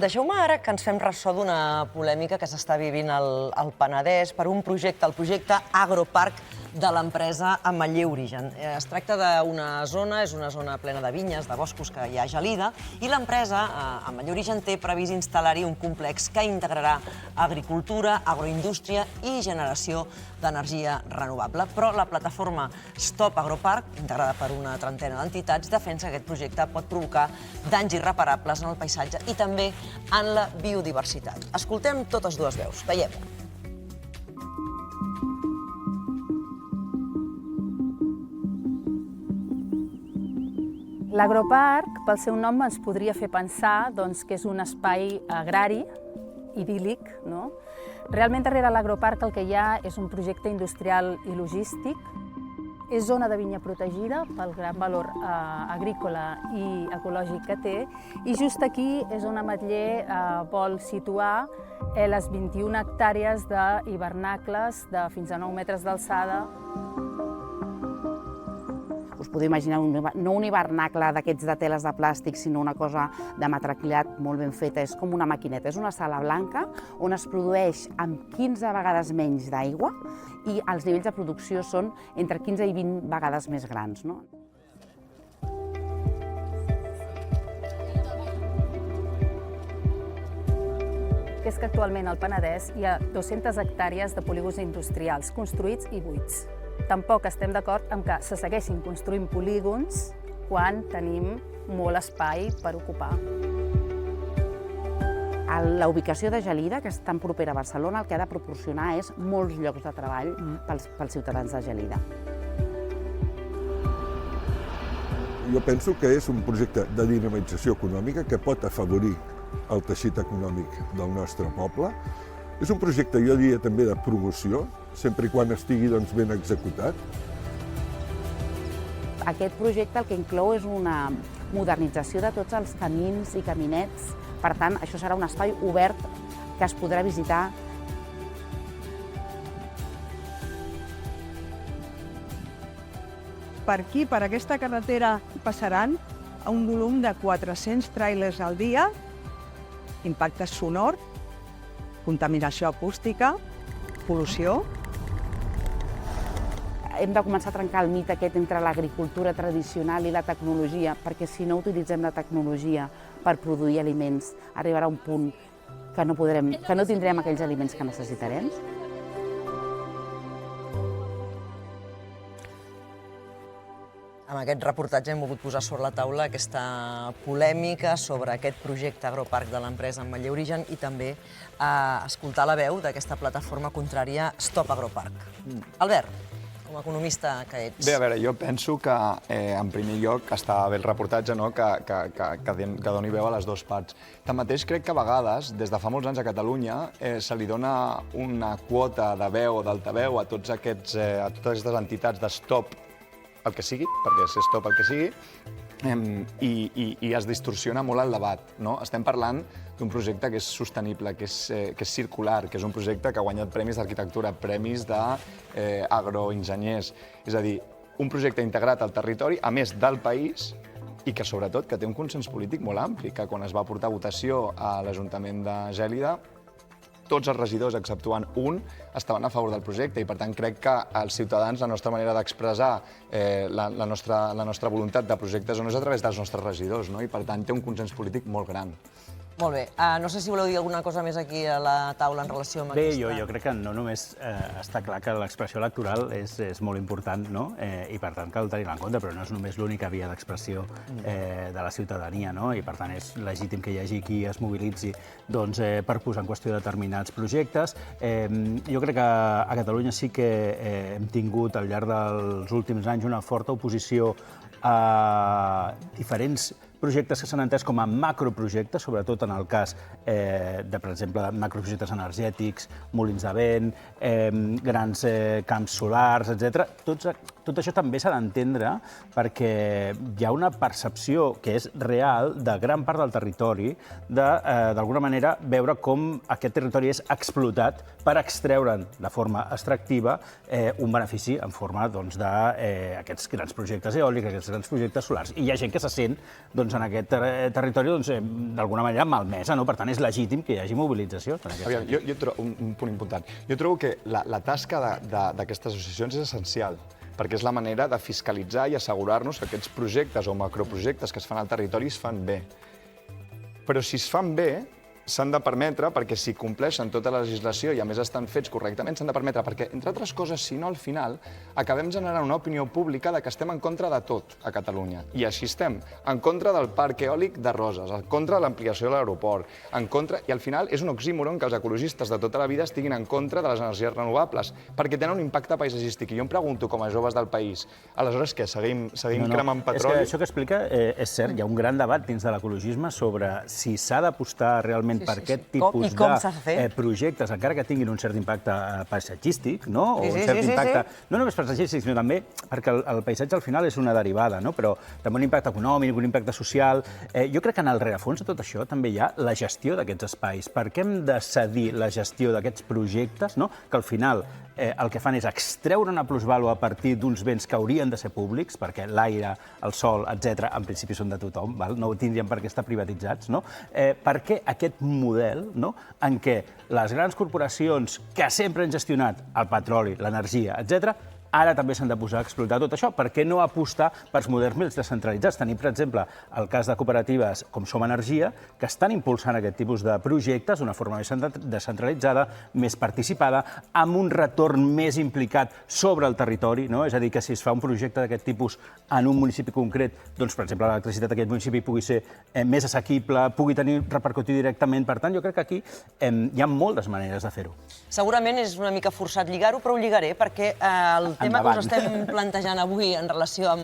Deixeu-me ara que ens fem ressò d'una polèmica que s'està vivint al Penedès per un projecte, el projecte Agroparc de l'empresa Ametller Origen. Es tracta d'una zona, és una zona plena de vinyes, de boscos que hi ha gelida, i l'empresa Ametller Origen té previst instal·lar-hi un complex que integrarà agricultura, agroindústria i generació d'energia renovable. Però la plataforma Stop Agroparc, integrada per una trentena d'entitats, defensa que aquest projecte pot provocar danys irreparables en el paisatge i també en la biodiversitat. Escoltem totes dues veus. Veiem-ho. L'agroparc, pel seu nom, ens podria fer pensar que és un espai agrari, idíl·lic. Realment, darrere l'agroparc el que hi ha és un projecte industrial i logístic. És zona de vinya protegida pel gran valor agrícola i ecològic que té, i just aquí és on Ametller vol situar les 21 hectàrees d'hivernacles de fins a 9 metres d'alçada. Us podeu imaginar no un hivernacle d'aquests de teles de plàstic, sinó una cosa de matraquilat molt ben feta. És com una maquineta, és una sala blanca on es produeix amb 15 vegades menys d'aigua i els nivells de producció són entre 15 i 20 vegades més grans. Que és que actualment al Penedès hi ha 200 hectàrees de polígons industrials construïts i buits. Tampoc estem d'acord amb que se segueixin construint polígons quan tenim molt espai per ocupar. La ubicació de Gelida, que és tan propera a Barcelona, el que ha de proporcionar és molts llocs de treball pels ciutadans de Gelida. Jo penso que és un projecte de dinamització econòmica que pot afavorir el teixit econòmic del nostre poble. És un projecte, jo diria, també de promoció, sempre i quan estigui ben executat. Aquest projecte el que inclou és una modernització de tots els camins i caminets. Per tant, això serà un espai obert que es podrà visitar. Per aquí, per aquesta carretera, passaran a un volum de 400 tràilers al dia, impacte sonor, contaminació acústica, pol·lució. Hem de començar a trencar el mite aquest entre l'agricultura tradicional i la tecnologia, perquè si no utilitzem la tecnologia per produir aliments, arribarà un punt que no tindrem aquells aliments que necessitarem. Amb aquest reportatge hem volgut posar sobre la taula aquesta polèmica sobre aquest projecte Agroparc de l'empresa Ametller Origen i també escoltar la veu d'aquesta plataforma contrària Stop Agroparc. Albert, com a economista que ets. Bé, a veure, jo penso que, en primer lloc, està bé el reportatge, que doni veu a les dues parts. Tanmateix, crec que a vegades, des de fa molts anys a Catalunya, se li dona una quota de veu o d'altaveu a totes aquestes entitats de stop el que sigui, perquè és stop el que sigui, i es distorsiona molt el debat. Estem parlant d'un projecte que és sostenible, que és circular, que és un projecte que ha guanyat premis d'arquitectura, premis d'agroenginyers. És a dir, un projecte integrat al territori, a més del país, i que sobretot que té un consens polític molt ampli, que quan es va portar a votació a l'Ajuntament de Gèlida, tots els regidors, exceptuant un, estaven a favor del projecte i, per tant, crec que els ciutadans, la nostra manera d'expressar la nostra voluntat de projectes és a través dels nostres regidors, i, per tant, té un consens polític molt gran. Molt bé. No sé si voleu dir alguna cosa més aquí a la taula en relació amb aquesta... Bé, jo crec que no només està clar que l'expressió electoral és molt important, i per tant cal tenir-la en compte, però no és només l'única via d'expressió de la ciutadania, i per tant és legítim que hi hagi qui es mobilitzi per posar en qüestió determinats projectes. Jo crec que a Catalunya sí que hem tingut al llarg dels últims anys una forta oposició a diferents projectes que s'han entès com a macroprojectes, sobretot en el cas, per exemple, de macroprojectes energètics, molins de vent, grans camps solars, etc. Tot això també s'ha d'entendre perquè hi ha una percepció que és real de gran part del territori d'alguna manera veure com aquest territori és explotat per extreure'n de forma extractiva un benefici en forma d'aquests grans projectes eòlics, aquests grans projectes solars. I hi ha gent que se sent en aquest territori d'alguna manera malmesa, no? Per tant, és legítim que hi hagi mobilització. Jo trobo un punt important. Jo trobo que la tasca d'aquestes associacions és essencial, perquè és la manera de fiscalitzar i assegurar-nos que aquests projectes o macroprojectes que es fan al territori es fan bé. Però si es fan bé, s'han de permetre, perquè si compleixen tota la legislació i a més estan fets correctament, s'han de permetre, perquè, entre altres coses, si no, al final, acabem generant una opinió pública de que estem en contra de tot a Catalunya. I així estem, en contra del parc eòlic de Roses, en contra de l'ampliació de l'aeroport, en contra... I al final és un oxímoron que els ecologistes de tota la vida estiguin en contra de les energies renovables, perquè tenen un impacte paisatgístic. I jo em pregunto, com a joves del país, aleshores què, seguim cremant petroli? És que això que explica és cert, hi ha un gran debat dins de l'ecologisme sobre si s'ha d'apostar realment per aquest tipus de projectes, encara que tinguin un cert impacte paisatgístic, no? O un cert impacte, no només paisatgístic, sinó també perquè el paisatge al final és una derivada, no? Però també un impacte econòmic, un impacte social. Jo crec que en el rerefons de tot això també hi ha la gestió d'aquests espais. Per què hem de cedir la gestió d'aquests projectes, no? Que al final el que fan és extreure una plusvàlua a partir d'uns béns que haurien de ser públics, perquè l'aire, el sol, etc., en principi són de tothom, no ho tindrien per què estar privatitzats, no? Per què aquest model en què les grans corporacions que sempre han gestionat el petroli, l'energia, etc., ara també s'han de posar a explotar tot això. Per què no apostar pels models més descentralitzats? Tenim, per exemple, el cas de cooperatives com Som Energia, que estan impulsant aquest tipus de projectes d'una forma més descentralitzada, més participada, amb un retorn més implicat sobre el territori, no? És a dir, que si es fa un projecte d'aquest tipus en un municipi concret, doncs, per exemple, l'electricitat d'aquest municipi pugui ser més assequible, pugui repercutir directament. Per tant, jo crec que aquí hi ha moltes maneres de fer-ho. Segurament és una mica forçat lligar-ho, però ho lligaré, perquè el tema que us estem plantejant avui en relació amb